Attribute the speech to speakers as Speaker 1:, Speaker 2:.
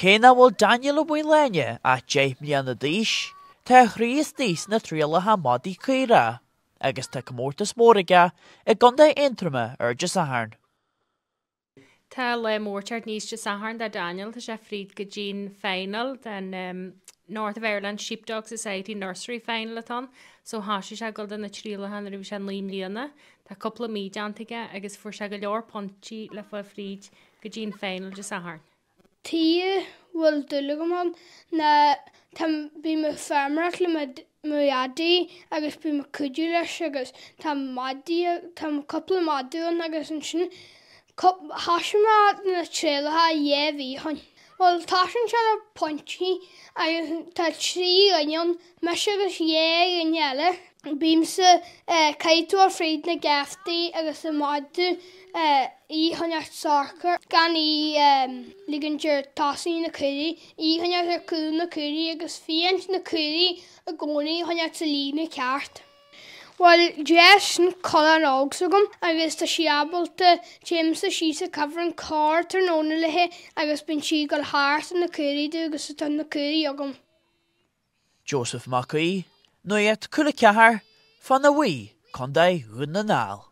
Speaker 1: Céna bhfuil Daniel Ó Maoláine a 10 mbliana d'aois, tá chroí istigh na Trialacha Madra Caorach, agus tá comórtas mórige I gconda intrama just a tharn.
Speaker 2: Tá le mórteart níos de saharn da Daniel tá sé fríd go Jean final den North of Ireland Sheepdog Society Nursery final atá, so háisi se go na Trialacha na bhí sé mbliana, Tá coppla míid antaige agus fuair se go leor pontí le fá fríd go Jean final de saharn.
Speaker 3: Tí bhfuil dulagam na bí me fermrat le muadí agus bí me cuidiú leis agus tá coppla madú agus an sin Hasima na Trialacha bhí hain. Well, tá sin se le pointí agus tá trí anion meis agus an eile. Bím sa caitú a fríd na gaftaí agus a madú haneart soccer gan ligandir tasaí na cuirí, haneart ar cúl na cuirí agus fiant na cuirí a gcónaí haneart sa lí na ceart. Well, Jess yn colan ogsagum, agus ta si abalta James si sa cyfran car tar nôna lehe, agus byn si gael hart yn y cwri dy, agus y tan y cwri ogum.
Speaker 1: Joseph Mackey, Nuacht Cúla4, fan a wí, condai rúna nál.